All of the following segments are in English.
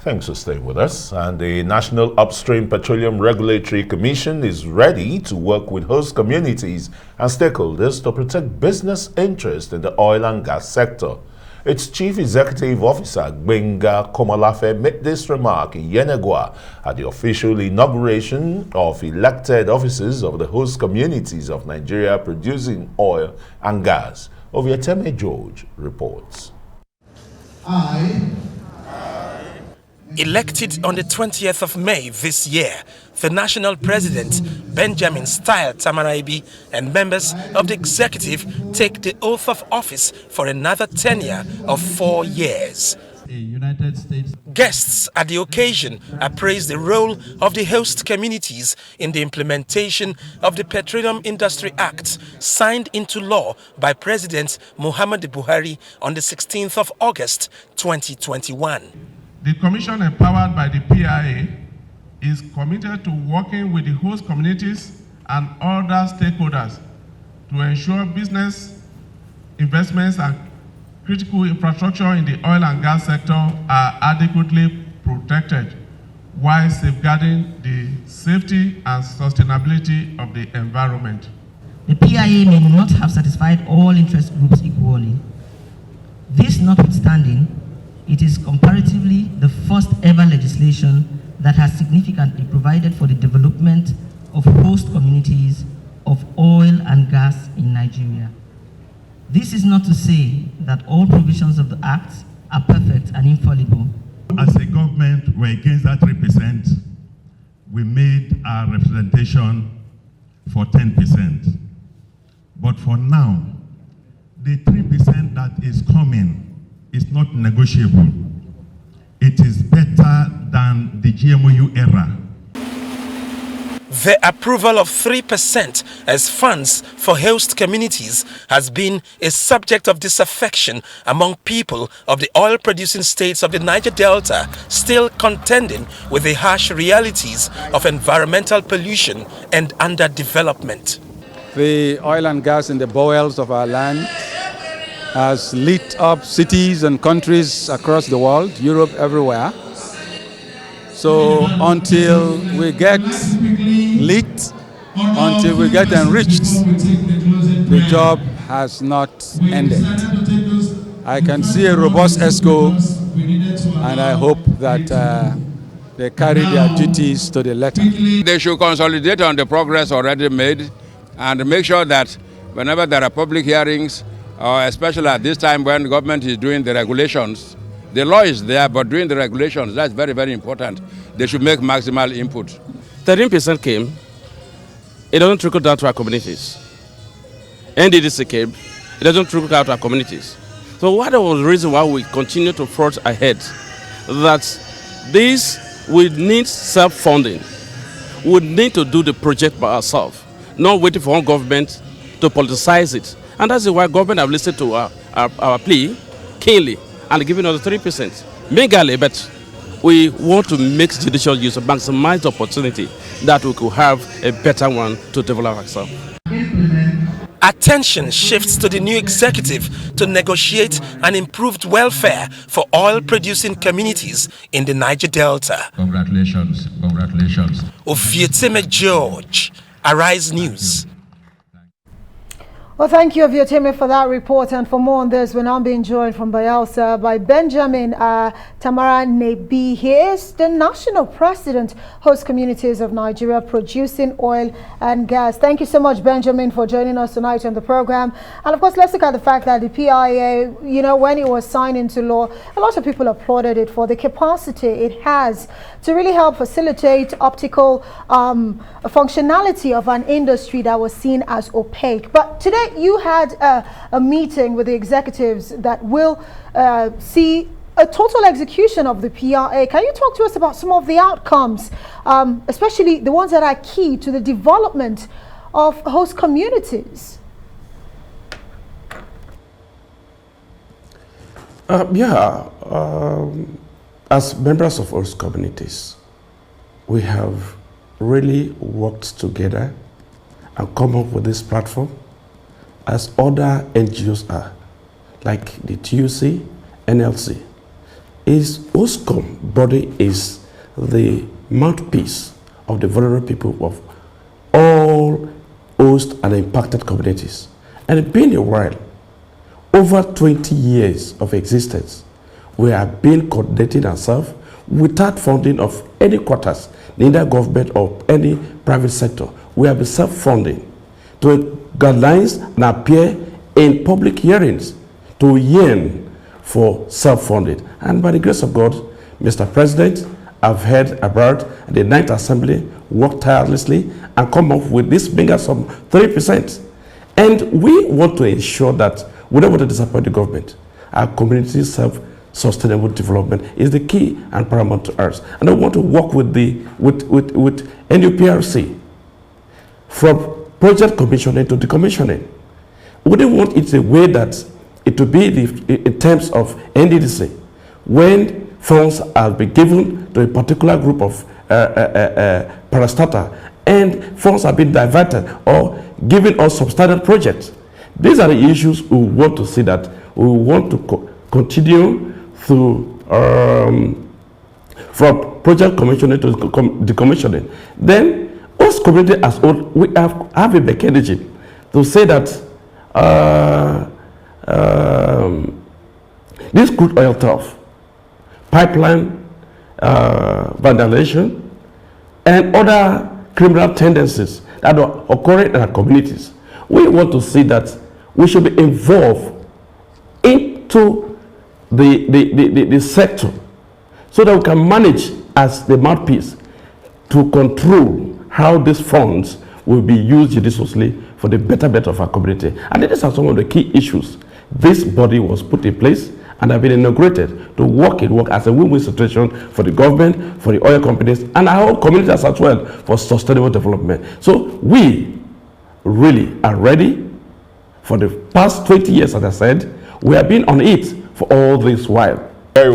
Thanks for staying with us. And the National Upstream Petroleum Regulatory Commission is ready to work with host communities and stakeholders to protect business interests in the oil and gas sector. Its Chief Executive Officer, Gbenga Komolafe, made this remark in Yenagoa at the official inauguration of elected officers of the host communities of Nigeria producing oil and gas. Oviateme George reports. Elected on the 20th of May this year, the national president, Benjamin Style Tamaraibi, and members of the executive take the oath of office for another tenure of 4 years. Guests at the occasion appraised the role of the host communities in the implementation of the Petroleum Industry Act, signed into law by President Muhammadu Buhari on the 16th of August 2021. The Commission, empowered by the PIA, is committed to working with the host communities and other stakeholders to ensure business investments and critical infrastructure in the oil and gas sector are adequately protected while safeguarding the safety and sustainability of the environment. The PIA may not have satisfied all interest groups equally. This notwithstanding, it is comparatively the first ever legislation that has significantly provided for the development of host communities of oil and gas in Nigeria. This is not to say that all provisions of the Act are perfect and infallible. As a government, we're against that 3%. We made our representation for 10%. But for now, the 3% that is coming is not negotiable. It is better than the GMOU era. The approval of 3% as funds for host communities has been a subject of disaffection among people of the oil-producing states of the Niger Delta, still contending with the harsh realities of environmental pollution and underdevelopment. The oil and gas in the bowels of our land has lit up cities and countries across the world, Europe, everywhere. So until we get lit, until we get enriched, the job has not ended. I can see a robust ESCO, and I hope that they carry their duties to the letter. They should consolidate on the progress already made and make sure that whenever there are public hearings, especially at this time when the government is doing the regulations, the law is there, but doing the regulations, that's very, very important. They should make maximal input. 13% came. It doesn't trickle down to our communities. NDDC came. It doesn't trickle down to our communities. So what was the reason why we continue to forge ahead? That this will need self-funding. We need to do the project by ourselves, not waiting for one government to politicize it. And that's why government have listened to our plea keenly and given us 3%. Megally, but we want to make judicial use of maximize the opportunity that we could have a better one to develop ourselves. Attention shifts to the new executive to negotiate an improved welfare for oil-producing communities in the Niger Delta. Congratulations, congratulations. Oviateme George, Arise News. Well, thank you, Oviateme, for that report. And for more on this, we're now being joined from Bayelsa by Benjamin Tamaraibi. He is the national president, host communities of Nigeria producing oil and gas. Thank you so much, Benjamin, for joining us tonight on the program. And of course, let's look at the fact that the PIA, when it was signed into law, a lot of people applauded it for the capacity it has to really help facilitate optical functionality of an industry that was seen as opaque. But today, you had a meeting with the executives that will see a total execution of the PIA. Can you talk to us about some of the outcomes, especially the ones that are key to the development of host communities? As members of host communities, we have really worked together and come up with this platform, as other NGOs are, like the TUC, NLC. is OSCOM body is the mouthpiece of the vulnerable people of all host and impacted communities. And it's been a while, over 20 years of existence, we have been coordinating ourselves without funding of any quarters, neither government or any private sector. We have been self-funding to guidelines and appear in public hearings to yearn for self-funding. And by the grace of God, Mr. President, I've heard about the Ninth Assembly work tirelessly and come up with this bigger sum, 3%. And we want to ensure that we don't want to disappoint the government. Our community self-sustainable development is the key and paramount to us. And I want to work with NUPRC from project commissioning to decommissioning. We don't want it a way that it will be in terms of NDDC. When funds have been given to a particular group of parastatal and funds have been diverted or given us substandard projects. These are the issues we want to see that we want to continue through from project commissioning to decommissioning. Then us community as well, we have a mechanism to say that this crude oil theft, pipeline vandalization, and other criminal tendencies that are occurring in our communities. We want to see that we should be involved into the sector so that we can manage as the mouthpiece to control how these funds will be used judiciously for the betterment of our community. And these are some of the key issues. This body was put in place and have been inaugurated to work as a win-win situation for the government, for the oil companies, and our whole communities as well for sustainable development. So we really are ready. For the past 20 years, as I said, we have been on it for all this while. Very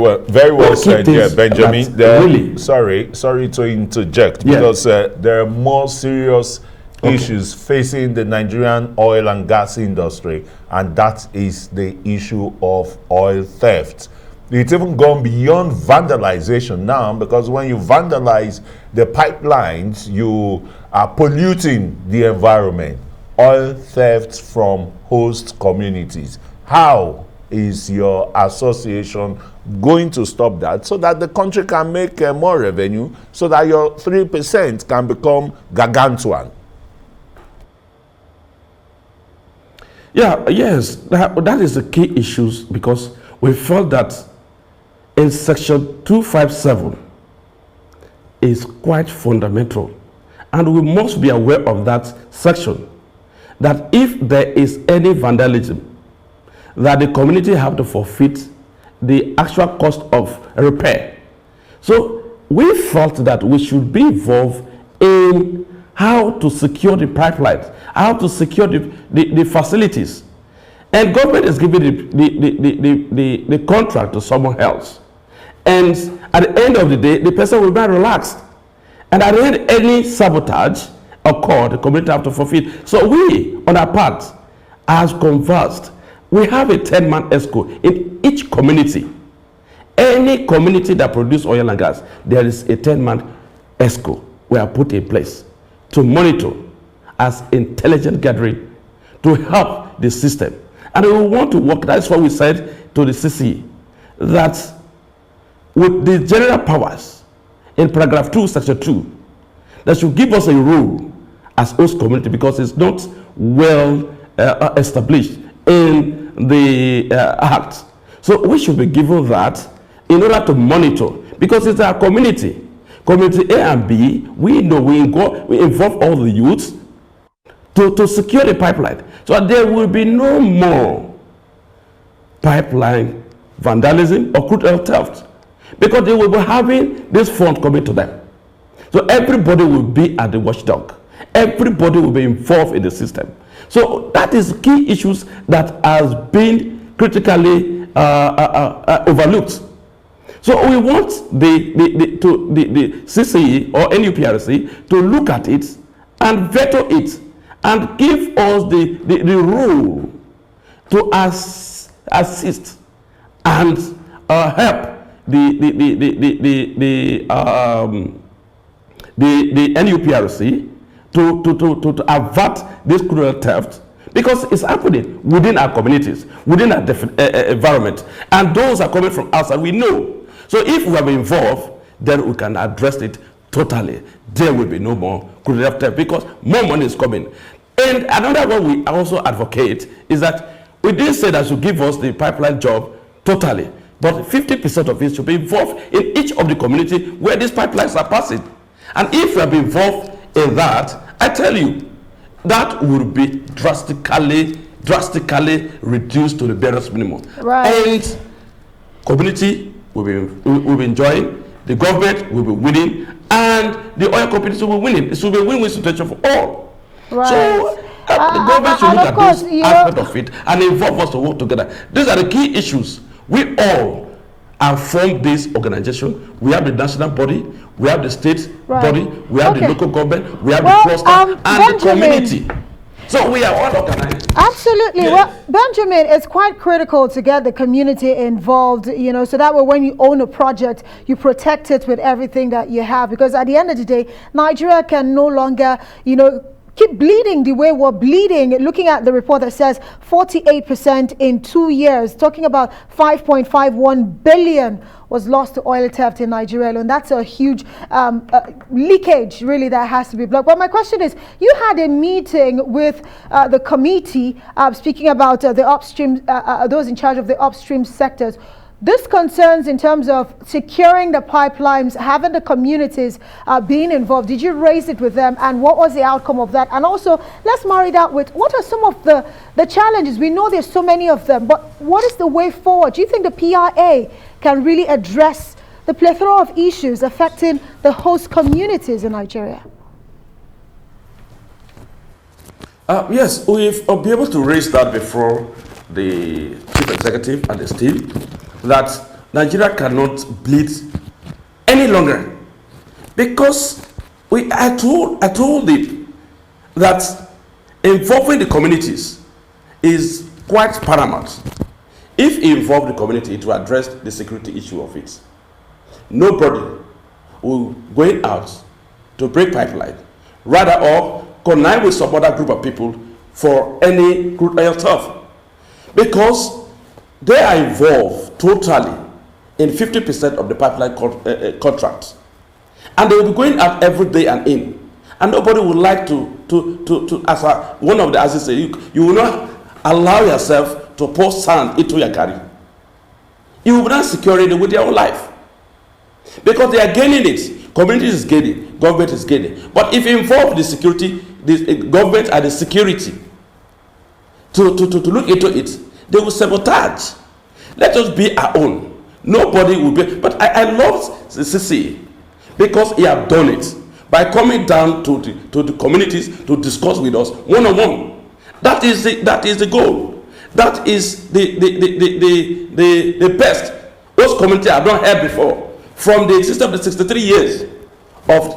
well said, yeah, Benjamin. Really, sorry to interject, because there are more serious issues facing the Nigerian oil and gas industry, and that is the issue of oil theft. It's even gone beyond vandalization now, because when you vandalize the pipelines, you are polluting the environment. Oil theft from host communities. How is your association going to stop that so that the country can make more revenue, so that your 3% can become gargantuan? Yes, that is the key issues, because we felt that in section 257 is quite fundamental, and we must be aware of that section, that if there is any vandalism, that the community have to forfeit the actual cost of repair. So we felt that we should be involved in how to secure the pipelines, how to secure the facilities. And government is giving the contract to someone else. And at the end of the day, the person will be relaxed. And at the end, any sabotage occurred, the community have to forfeit. So we, on our part, as conversed, we have a 10-man ESCO in each community. Any community that produces oil and gas, there is a 10-man ESCO we have put in place to monitor as intelligent gathering to help the system. And we want to work, that's what we said to the CCE, that with the general powers in paragraph 2, section 2, that should give us a role as host community, because it's not well established in the act. So we should be given that in order to monitor, because it's our community. Community A and B, we know we involve all the youths to secure the pipeline, so that there will be no more pipeline vandalism or crude oil theft, because they will be having this fund coming to them. So everybody will be at the watchdog. Everybody will be involved in the system. So that is key issues that has been critically overlooked. So we want the CCE or NUPRC to look at it and veto it and give us the role to assist and help NUPRC to avert this crude oil theft, because it's happening within our communities, within our environment, and those are coming from outside. We know. So if we are involved, then we can address it totally. There will be no more crude oil theft because more money is coming. And another one we also advocate is that we didn't say that should give us the pipeline job totally, but 50% of it should be involved in each of the community where these pipelines are passing. And if we are involved in that, I tell you, that will be drastically reduced to the barest minimum. Right. And community will be enjoying, the government will be winning, and the oil companies will be winning. It will be a win-win situation for all. Right. So the government should look at this aspect of it and involve us to work together. These are the key issues. We all have formed this organization. We have the national body, we have the state body, we have the local government, we have the cluster, and Benjamin, the community. So we are all organized. Absolutely. Yeah. Well, Benjamin, it's quite critical to get the community involved, you know, so that way when you own a project, you protect it with everything that you have. Because at the end of the day, Nigeria can no longer, you know, keep bleeding the way we're bleeding. Looking at the report that says 48% in 2 years, talking about 5.51 billion was lost to oil theft in Nigeria, and that's a huge leakage, really, that has to be blocked. But my question is, you had a meeting with the committee, speaking about the upstream, those in charge of the upstream sectors. This concerns in terms of securing the pipelines, having the communities being involved. Did you raise it with them, and what was the outcome of that? And also, let's marry that with what are some of the challenges? We know there's so many of them, but what is the way forward? Do you think the PIA can really address the plethora of issues affecting the host communities in Nigeria? Yes, we've been able to raise that before the chief executive and the state, that Nigeria cannot bleed any longer, because I told them that involving the communities is quite paramount. If you involve the community to address the security issue of it, nobody will go out to break pipeline, rather or connive with some other group of people for any crude oil stuff, because they are involved totally in 50% of the pipeline contracts, and they will be going out every day and in, and nobody would like to as one of the as say, you will not allow yourself to pour sand into your garden. You will not secure it with your own life, because they are gaining it. Community is gaining, government is gaining. But if you involve the security, the government and the security to look into it, they will sabotage. Let us be our own. Nobody will be. But I love CC because he have done it by coming down to the communities to discuss with us one-on-one. That is the goal. That is the best. Those communities have not heard before. From the existence of the 63 years of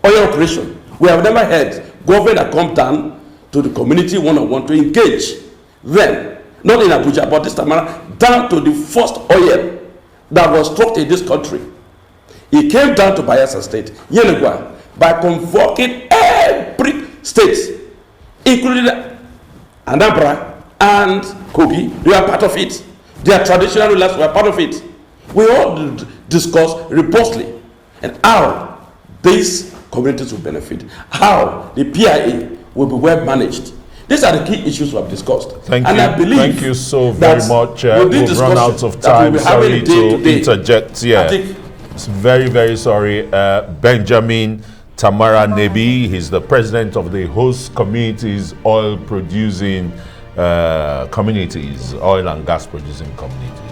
oil operation, we have never heard government have come down to the community one-on-one to engage them, not in Abuja, but this time around, down to the first oil that was struck in this country. He came down to Bayelsa State, Yenagoa, by convoking every state, including Anambra and Kogi. They are part of it. Their traditional rulers were part of it. We all discussed robustly and how these communities will benefit, how the PIA will be well managed. These are the key issues we have discussed. Thank and you. I believe Thank you so very much. We've run out of time. Sorry to interject. Yeah, it's very, very sorry. Benjamin Tamara Nebi, he's the president of the host communities, oil producing communities, oil and gas producing communities.